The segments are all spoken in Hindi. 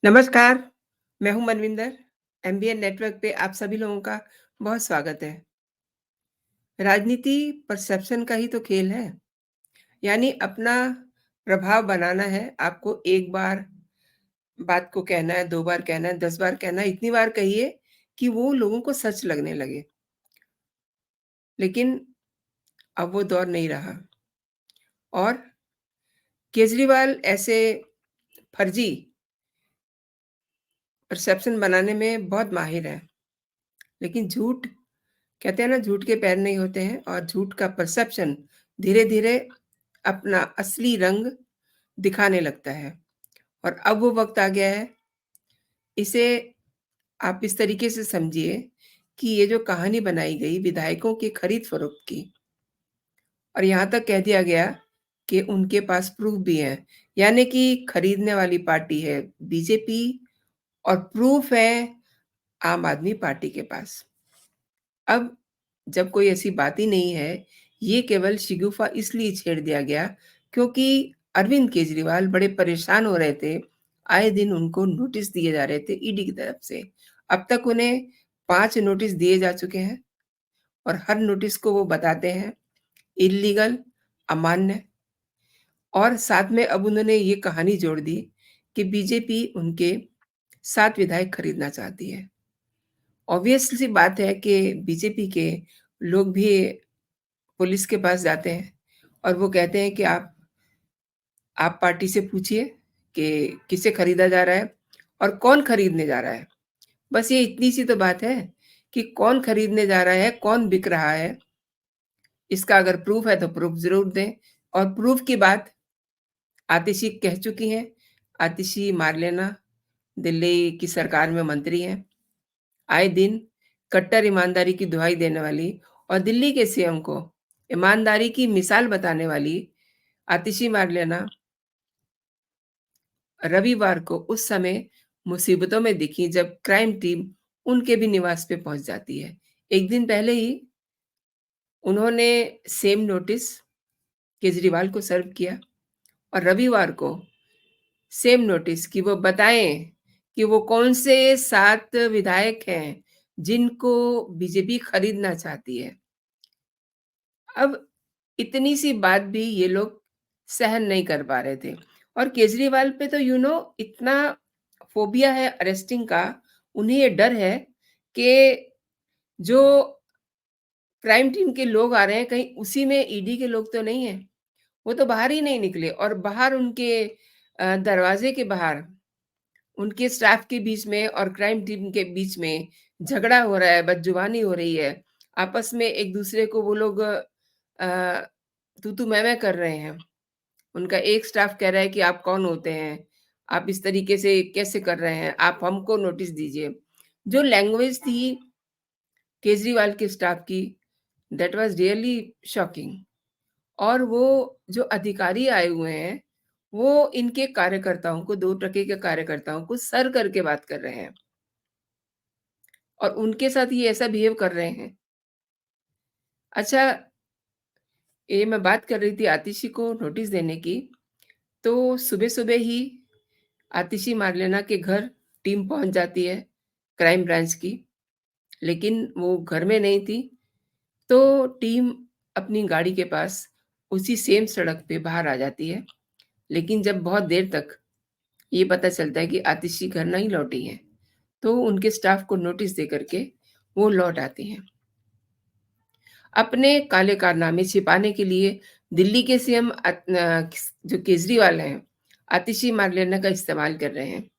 नमस्कार, मैं हूँ मनविंदर। एमबीएन नेटवर्क पे आप सभी लोगों का बहुत स्वागत है। राजनीति परसेप्शन का ही तो खेल है, यानी अपना प्रभाव बनाना है। आपको एक बार बात को कहना है, 2 बार कहना है, 10 बार कहना है, इतनी बार कहिए कि वो लोगों को सच लगने लगे। लेकिन अब वो दौर नहीं रहा और केजरीवाल ऐसे फर्जी परसेप्शन बनाने में बहुत माहिर है। लेकिन झूठ कहते हैं ना, झूठ के पैर नहीं होते हैं और झूठ का परसेप्शन धीरे-धीरे अपना असली रंग दिखाने लगता है। और अब वो वक़्त आ गया है, इसे आप इस तरीके से समझिए कि ये जो कहानी बनाई गई विधायकों की खरीद-फ़रोख्त की और यहाँ तक कह दिया गया कि उनके पास प्रूफ़ भी हैं। यानी कि खरीदने वाली पार्टी है बीजेपी और प्रूफ़ है आम आदमी पार्टी के पास। अब जब कोई ऐसी बात ही नहीं है, ये केवल शिगूफ़ा इसलिए छेड़ दिया गया क्योंकि अरविंद केजरीवाल बड़े परेशान हो रहे थे। आए दिन उनको नोटिस दिए जा रहे थे ईडी की तरफ से। अब तक उन्हें 5 नोटिस दिए जा चुके हैं और हर नोटिस को वो बताते हैं इल्लीगल, अमान्य और साथ में अब उन्होंने ये कहानी जोड़ दी कि बीजेपी उनके 7 विधायक खरीदना चाहती है। ऑब्वियस सी बात है कि बीजेपी के लोग भी पुलिस के पास जाते हैं और वो कहते हैं कि आप पार्टी से पूछिए कि किसे खरीदा जा रहा है और कौन खरीदने जा रहा है। बस ये इतनी सी तो बात है कि कौन खरीदने जा रहा है, कौन बिक रहा है, इसका अगर प्रूफ़ है तो प्रूफ़ ज़रूर दें। और प्रूफ़ की बात आतिशी कह चुकी हैं। आतिशी मारलेना दिल्ली की सरकार में मंत्री हैं। आए दिन कट्टर ईमानदारी की दुहाई देने वाली और दिल्ली के सीएम को ईमानदारी की मिसाल बताने वाली आतिशी मारलेना रविवार को उस समय मुसीबतों में दिखी जब क्राइम टीम उनके भी निवास पे पहुंच जाती है। एक दिन पहले ही उन्होंने सेम नोटिस केजरीवाल को सर्व किया और रविवार को सेम नोटिस कि वो बताएं कि वो कौन से 7 विधायक हैं जिनको बीजेपी खरीदना चाहती है। अब इतनी सी बात भी ये लोग सहन नहीं कर पा रहे थे और केजरीवाल पे तो इतना फ़ोबिया है अरेस्टिंग का, उन्हें ये डर है कि जो क्राइम टीम के लोग आ रहे हैं, कहीं उसी में ईडी के लोग तो नहीं हैं। वो तो बाहर ही नहीं निकले और बाहर उनके दरवाज़े के बाहर, उनके स्टाफ के बीच में और क्राइम टीम के बीच में झगड़ा हो रहा है, बदजुबानी हो रही है। आपस में एक-दूसरे को वो लोग तू-तू, मैं-मैं कर रहे हैं। उनका एक स्टाफ कह रहा है कि आप कौन होते हैं? आप इस तरीके से कैसे कर रहे हैं? आप हमको नोटिस दीजिए। जो लैंग्वेज थी केजरीवाल के स्टाफ की, दैट वाज़ रियली शॉकिंग। और वो जो अधिकारी आए हुए हैं, वो इनके कार्यकर्ताओं को 2 टके के कार्यकर्ताओं को सर करके बात कर रहे हैं और उनके साथ ये ऐसा बिहेव कर रहे हैं। अच्छा, ये मैं बात कर रही थी आतिशी को नोटिस देने की, तो सुबह-सुबह ही आतिशी मार्लेना के घर टीम पहुँच जाती है, क्राइम ब्रांच की, लेकिन वो घर में नहीं थी। तो टीम अपनी गाड़ी के पास उसी सेम सड़क पे बाहर आ जाती है, लेकिन जब बहुत देर तक ये पता चलता है कि आतिशी घर नहीं लौटी हैं, तो उनके स्टाफ को नोटिस दे कर के वो लौट आती हैं। अपने काले कारनामे छिपाने के लिए दिल्ली के सीएम जो केजरीवाल हैं, आतिशी मार्लेना का इस्तेमाल कर रहे हैं।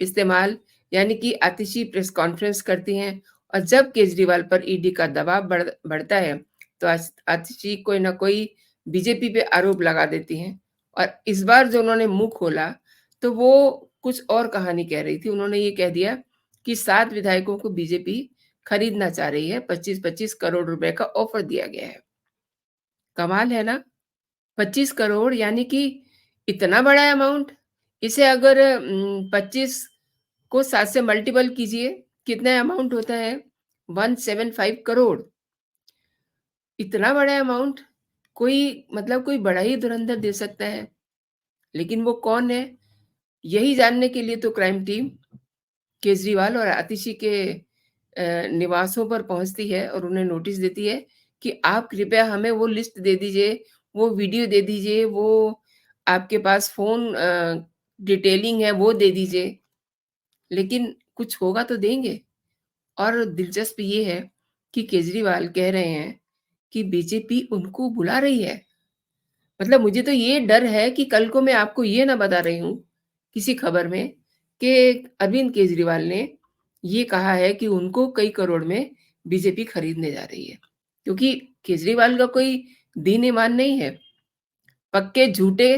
इस्तेमाल यानी कि आतिशी प्रेस कॉन्फ्रेंस करती हैं और जब केजरीवाल पर ईडी का दबाव बढ़ता है, तो आतिशी कोई ना कोई बीजेपी पे आरोप लगा देती हैं और इस बार जो उन्होंने मुँह खोला, तो वो कुछ और कहानी कह रही थी। उन्होंने ये कह दिया कि 7 विधायकों को बीजेपी खरीदना चाह रही है, 25-25 करोड़ रुपए का ऑफर दिया गया है। कमाल है ना? 25 करोड़ यानी कि इतना बड़ा अमाउंट, इसे अगर 25 को 7 से मल्टीपल कीजिए, कितना अमाउंट होता है? 175 करोड़। इतना बड़ा अमाउंट कोई मतलब कोई बड़ा ही धुरंधर दे सकता है। लेकिन वो कौन है? यही जानने के लिए तो क्राइम टीम केजरीवाल और आतिशी के निवासों पर पहुँचती है और उन्हें नोटिस देती है कि आप कृपया हमें वो लिस्ट दे दीजिए, वो वीडियो दे दीजिए, वो आपके पास फ़ोन डिटेलिंग है वो दे दीजिए, लेकिन कुछ होगा तो देंगे। और दिलचस्प ये है कि केजरीवाल कह रहे हैं कि बीजेपी उनको बुला रही है। मतलब मुझे तो ये डर है कि कल को मैं आपको ये ना बता रही हूँ, किसी खबर में, कि अरविंद केजरीवाल ने ये कहा है कि उनको कई करोड़ में बीजेपी खरीदने जा रही है। क्योंकि केजरीवाल का कोई दीन-ईमान नहीं है। पक्के झूठे,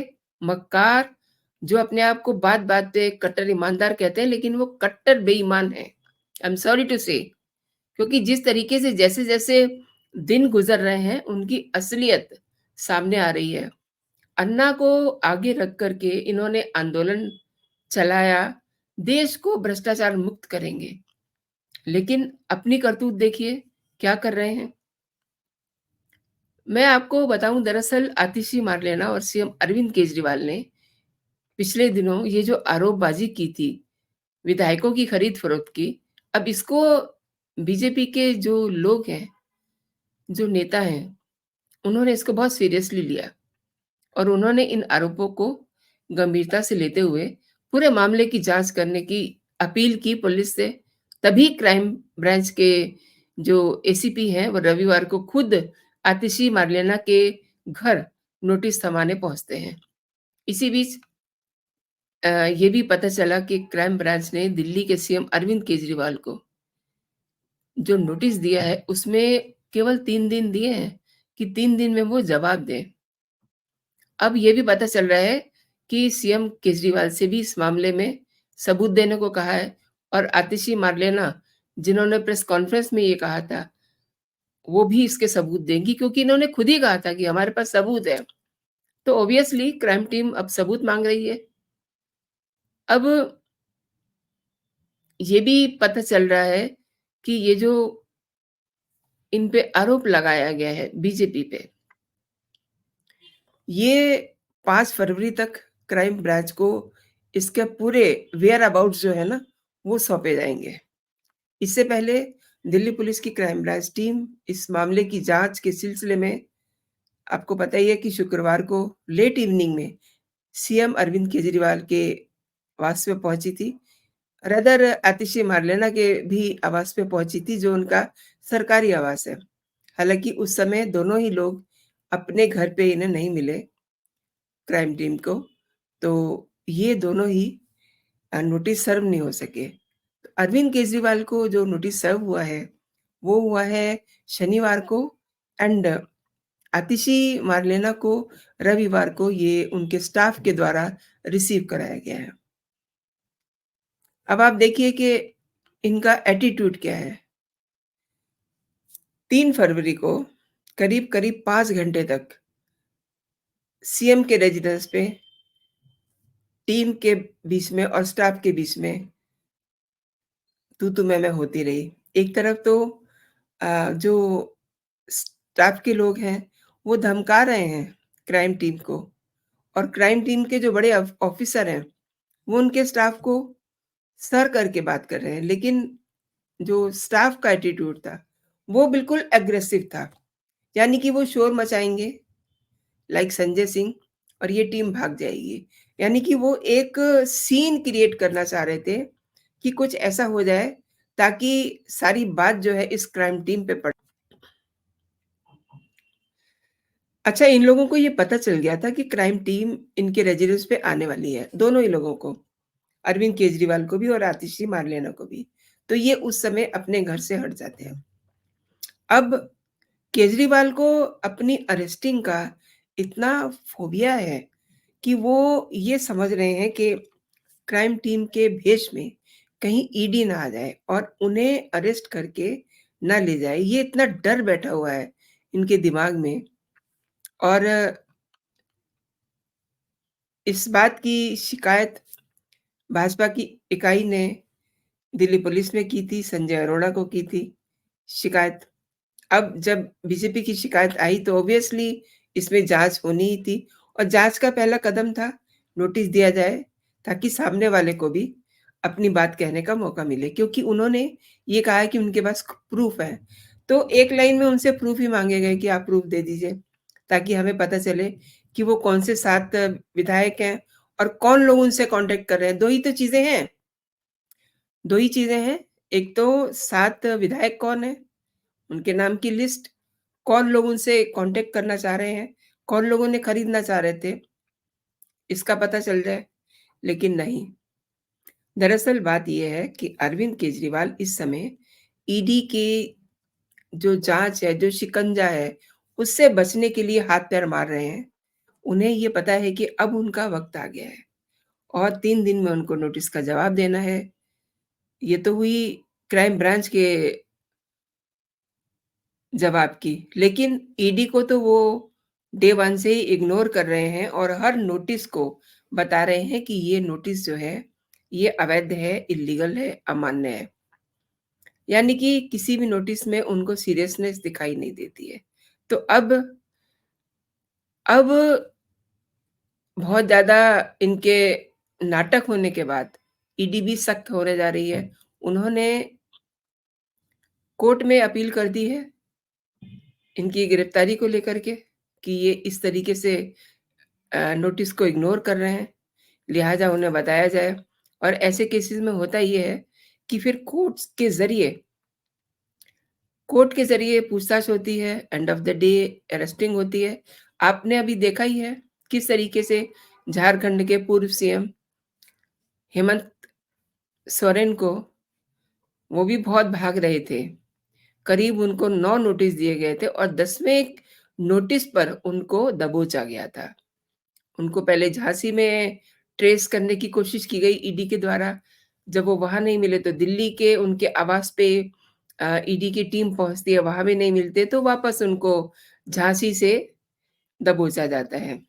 मक्कार, जो अपने आप को बात-बात पे कट्टर ईमानदार कहते हैं, लेकिन वो कट्टर बेईमान हैं। आई एम सॉरी टू से। क्योंकि जिस तरीके से जैसे-जैसे दिन गुज़र रहे हैं, उनकी असलियत सामने आ रही है। अन्ना को आगे रख कर के इन्होंने आंदोलन चलाया, देश को भ्रष्टाचार मुक्त करेंगे। लेकिन अपनी करतूत देखिए, क्या कर रहे हैं। मैं आपको बताऊँ, दरअसल आतिशी मारलेना और सीएम अरविंद केजरीवाल ने पिछले दिनों ये जो आरोपबाज़ी की थी, विधायकों की खरीद-फरोख्त की, अब इसको बीजेपी के जो लोग हैं, जो नेता हैं, उन्होंने इसको बहुत सीरियसली लिया और उन्होंने इन आरोपों को गंभीरता से लेते हुए पूरे मामले की जाँच करने की अपील की पुलिस से। तभी क्राइम ब्रांच के जो एसीपी हैं, वो रविवार को खुद आतिशी मारलेना के घर नोटिस थमाने पहुँचते हैं। इसी बीच ये भी पता चला कि क्राइम ब्रांच ने दिल्ली के सीएम अरविंद केजरीवाल को जो नोटिस दिया है, उसमें केवल 3 दिन दिए हैं कि 3 दिन में वो जवाब दें। अब ये भी पता चल रहा है कि सीएम केजरीवाल से भी इस मामले में सबूत देने को कहा है और आतिशी मारलेना, जिन्होंने प्रेस कॉन्फ्रेंस में ये कहा था, वो भी इसके सबूत देंगी, क्योंकि इन्होंने खुद ही कहा था कि हमारे पास सबूत है। तो ऑब्वियसली क्राइम टीम अब सबूत माँग रही है। अब ये भी पता चल रहा है कि ये जो इन पे आरोप लगाया गया है बीजेपी पे, ये 5 फरवरी तक क्राइम ब्रांच को इसके पूरे वेयर अबाउट्स जो है ना, वो सौंपे जाएँगे। इससे पहले दिल्ली पुलिस की क्राइम ब्रांच टीम इस मामले की जाँच के सिलसिले में, आपको पता ही है कि शुक्रवार को लेट इवनिंग में सीएम अरविंद केजरीवाल के आवास पे पहुँची थी। रादर आतिशी मारलेना के भी आवास पे पहुँची थी, जो उनका सरकारी आवास है। हालाँकि उस समय दोनों ही लोग अपने घर पे इन्हें नहीं मिले, क्राइम टीम को, तो ये दोनों ही नोटिस सर्व नहीं हो सके। तो अरविंद केजरीवाल को जो नोटिस सर्व हुआ है, वो हुआ है शनिवार को, एंड आतिशी मारलेना को रविवार को ये उनके स्टाफ के द्वारा रिसीव कराया गया है। अब आप देखिए कि इनका एटीट्यूड क्या है। 3 फरवरी को करीब-करीब 5 घंटे तक सीएम के रेज़िडेंस पे टीम के बीच में और स्टाफ के बीच में तू-तू, मैं-मैं होती रही। एक तरफ तो जो स्टाफ के लोग हैं, वो धमका रहे हैं क्राइम टीम को, और क्राइम टीम के जो बड़े ऑफ़िसर हैं, वो उनके स्टाफ को सर करके बात कर रहे हैं। लेकिन जो स्टाफ का एटीट्यूड था, वो बिल्कुल एग्रेसिव था। यानी कि वो शोर मचाएँगे लाइक संजय सिंह और ये टीम भाग जाएगी। यानी कि वो एक सीन क्रिएट करना चाह रहे थे कि कुछ ऐसा हो जाए ताकि सारी बात जो है इस क्राइम टीम पे पड़े। अच्छा, इन लोगों को ये पता चल गया था कि क्राइम टीम इनके रेज़िडेंस पे आने वाली है, दोनों ही लोगों को, अरविंद केजरीवाल को भी और आतिशी मारलेना को भी। तो ये उस समय अपने घर से हट जाते हैं। अब केजरीवाल को अपनी अरेस्टिंग का इतना फ़ोबिया है कि वो ये समझ रहे हैं कि क्राइम टीम के भेष में कहीं ईडी ना आ जाए और उन्हें अरेस्ट करके ना ले जाए। ये इतना डर बैठा हुआ है इनके दिमाग में, और इस बात की शिकायत भाजपा की इकाई ने दिल्ली पुलिस में की थी, संजय अरोड़ा को की थी शिकायत। अब जब बीजेपी की शिकायत आई तो ऑब्वियसली इसमें जाँच होनी ही थी, और जाँच का पहला कदम था नोटिस दिया जाए ताकि सामने वाले को भी अपनी बात कहने का मौका मिले क्योंकि उन्होंने ये कहा है कि उनके पास प्रूफ़ है। तो एक लाइन में उनसे प्रूफ़ ही माँगे गए कि आप प्रूफ़ दे दीजिए, ताकि हमें पता चले कि वो कौन से 7 विधायक हैं और कौन लोग उनसे कॉन्टैक्ट कर रहे हैं। 2 ही तो चीज़ें हैं, 2 ही चीज़ें हैं। एक तो 7 विधायक कौन हैं, उनके नाम की लिस्ट, कौन लोग उनसे कॉन्टैक्ट करना चाह रहे हैं, कौन लोग उन्हें खरीदना चाह रहे थे, इसका पता चल जाए, लेकिन नहीं। दरअसल बात ये है कि अरविंद केजरीवाल इस समय ईडी की जो जाँच है, जो शिकंजा है, उससे बचने के लिए हाथ-पैर मार रहे हैं। उन्हें ये पता है कि अब उनका वक़्त आ गया है और 3 दिन में उनको नोटिस का जवाब देना है। ये तो हुई क्राइम ब्रांच के जवाब की, लेकिन ईडी को तो वो डे 1 से ही इग्नोर कर रहे हैं और हर नोटिस को बता रहे हैं कि ये नोटिस जो है, ये अवैध है, इल्लीगल है, अमान्य है। यानी कि किसी भी नोटिस में उनको सीरियसनेस दिखाई नहीं देती है। तो अब बहुत ज़्यादा इनके नाटक होने के बाद ईडी भी सख्त होने जा रही है। उन्होंने कोर्ट में अपील कर दी है इनकी गिरफ्तारी को लेकर के कि ये इस तरीके से नोटिस को इग्नोर कर रहे हैं, लिहाज़ा उन्हें बताया जाए और ऐसे केसेज़ में होता ये है कि फिर कोर्ट के ज़रिए पूछताछ होती है, end of the day arresting होती है। आपने अभी देखा ही है किस तरीके से झारखंड के पूर्व सीएम हेमंत सोरेन को वो भी बहुत भाग रहे थे। करीब उनको 9 नोटिस दिए गए थे और 10वें नोटिस पर उनको दबोचा गया था। उनको पहले झांसी में ट्रेस करने की कोशिश की गई ईडी के द्वारा। जब वो वहाँ नहीं मिले तो दिल्ली के उनके आवास पे ईडी की टीम पहुँचती है, वहाँ भी नहीं मिलते तो वापस उनको झांसी से दबोचा जाता है।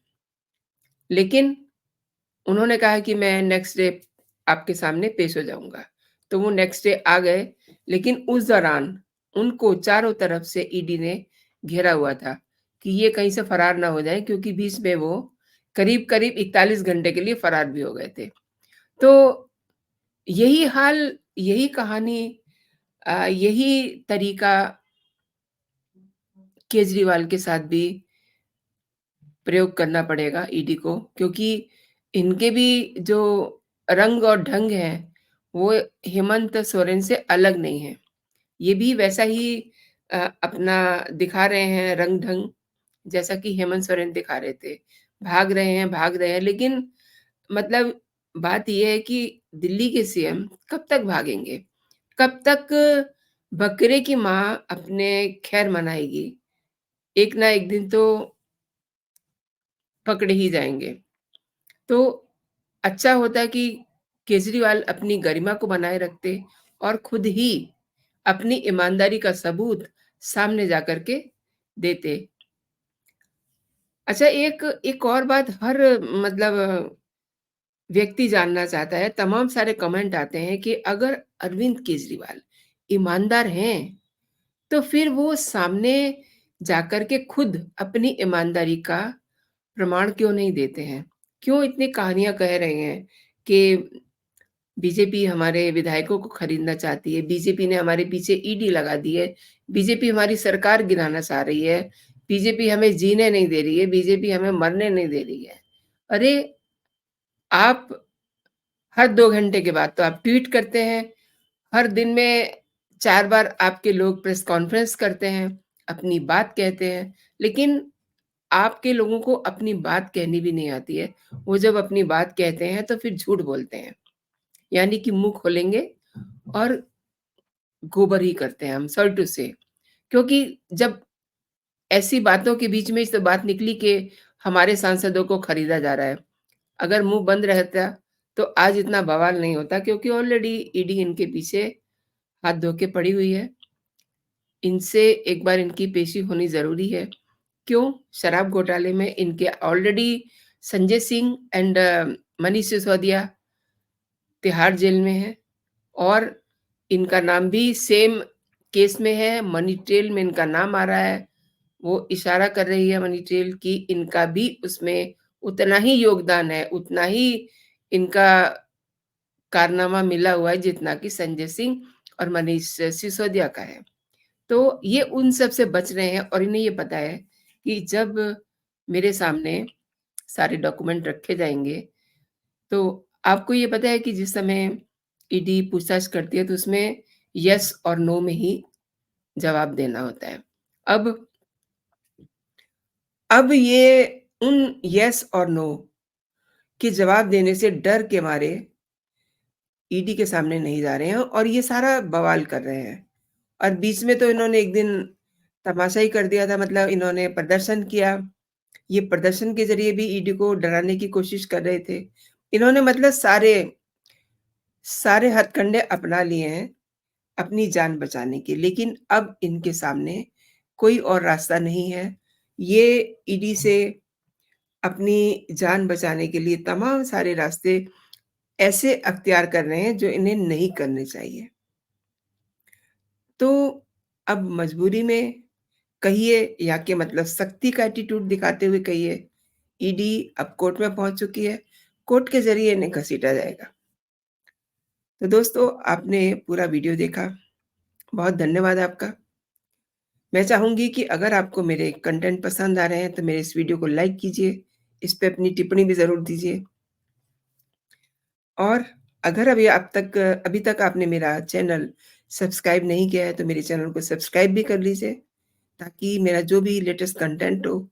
लेकिन उन्होंने कहा कि मैं नेक्स्ट डे आपके सामने पेश हो जाऊँगा। तो वो नेक्स्ट डे आ गए, लेकिन उस दौरान उनको चारों तरफ से ईडी ने घेरा हुआ था कि ये कहीं से फरार ना हो जाएँ क्योंकि बीच में वो करीब-करीब 41 घंटे के लिए फरार भी हो गए थे। तो यही हाल, यही कहानी यही तरीका केजरीवाल के साथ भी प्रयोग करना पड़ेगा ईडी को क्योंकि इनके भी जो रंग और ढंग है, वो हेमंत सोरेन से अलग नहीं है। ये भी वैसा ही अपना दिखा रहे हैं रंग-ढंग, जैसा कि हेमंत सोरेन दिखा रहे थे। भाग रहे हैं, लेकिन मतलब बात ये है कि दिल्ली के सीएम कब तक भागेंगे? कब तक बकरे की माँ अपने खैर मनाएगी? एक ना एक दिन तो पकड़े ही जाएँगे। तो अच्छा होता कि केजरीवाल अपनी गरिमा को बनाए रखते और खुद ही अपनी ईमानदारी का सबूत सामने जाकर के देते। अच्छा, एक एक और बात हर मतलब व्यक्ति जानना चाहता है, तमाम सारे कमेंट आते हैं कि अगर अरविंद केजरीवाल ईमानदार हैं, तो फिर वो सामने जाकर के खुद अपनी ईमानदारी का प्रमाण क्यों नहीं देते हैं? क्यों इतनी कहानियाँ कह रहे हैं कि बीजेपी हमारे विधायकों को खरीदना चाहती है, बीजेपी ने हमारे पीछे ईडी लगा दी है, बीजेपी हमारी सरकार गिराना चाह रही है, बीजेपी हमें जीने नहीं दे रही है, बीजेपी हमें मरने नहीं दे रही है। अरे! आप हर 2 घंटे के बाद तो आप ट्वीट करते हैं, हर दिन में 4 बार आपके लोग प्रेस कॉन्फ्रेंस करते हैं, अपनी बात कहते हैं, लेकिन आपके लोगों को अपनी बात कहनी भी नहीं आती है। वो जब अपनी बात कहते हैं तो फिर झूठ बोलते हैं। यानी कि मुँह खोलेंगे और गोबर ही करते हैं हम, सॉरी टू से। क्योंकि जब ऐसी बातों के बीच में से बात निकली कि हमारे सांसदों को खरीदा जा रहा है। अगर मुँह बंद रहता तो आज इतना बवाल नहीं होता क्योंकि ऑलरेडी ईडी इनके पीछे हाथ धो के पड़ी हुई है। इनसे एक बार इनकी पेशी होनी ज़रूरी है। क्यों? शराब घोटाले में इनके already Sanjay Singh and Manish Sisodia Tihar jail में हैं और इनका नाम भी सेम केस में है, मनी ट्रेल में इनका नाम आ रहा है। वो इशारा कर रही है मनी ट्रेल कि इनका भी उसमें उतना ही योगदान है, उतना ही इनका कारनामा मिला हुआ है जितना कि संजय सिंह और मनीष सिसोदिया का है। तो ये उन सब से बच रहे हैं और इन्हें ये पता है कि जब मेरे सामने सारे डॉक्यूमेंट रखे जाएँगे, तो आपको ये पता है कि जिस समय ईडी पूछताछ करती है तो उसमें येस और नो में ही जवाब देना होता है। अब अब ये उन येस और नो के जवाब देने से डर के मारे ईडी के सामने नहीं जा रहे हैं और ये सारा बवाल कर रहे हैं। और बीच में तो इन्होंने एक दिन तमाशा ही कर दिया था, मतलब इन्होंने प्रदर्शन किया। ये प्रदर्शन के ज़रिए भी ईडी को डराने की कोशिश कर रहे थे। इन्होंने मतलब सारे सारे हथकंडे अपना लिए हैं अपनी जान बचाने के, लेकिन अब इनके सामने कोई और रास्ता नहीं है। ये ईडी से अपनी जान बचाने के लिए तमाम सारे रास्ते ऐसे अख्तियार कर रहे हैं जो इन्हें नहीं करने चाहिए। तो अब मजबूरी में कहिए या कि मतलब सख्ती का एटीट्यूड दिखाते हुए कहिए, ईडी अब कोर्ट में पहुँच चुकी है, कोर्ट के ज़रिए इन्हें घसीटा जाएगा। तो दोस्तों, आपने पूरा वीडियो देखा, बहुत धन्यवाद आपका। मैं चाहूँगी कि अगर आपको मेरे कंटेंट पसंद आ रहे हैं तो मेरे इस वीडियो को लाइक कीजिए, इस पे अपनी टिप्पणी भी ज़रूर दीजिए। और अगर अभी तक आपने मेरा चैनल सब्सक्राइब नहीं किया है तो मेरे चैनल को सब्सक्राइब भी कर लीजिए, ताकि मेरा जो भी लेटेस्ट कंटेंट हो,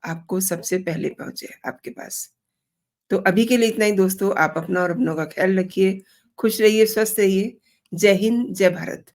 आपको सबसे पहले पहुँचे आपके पास। तो अभी के लिए इतना ही दोस्तों, आप अपना और अपनों का ख़्याल रखिए, खुश रहिए, स्वस्थ रहिए। जय हिंद, जय भारत।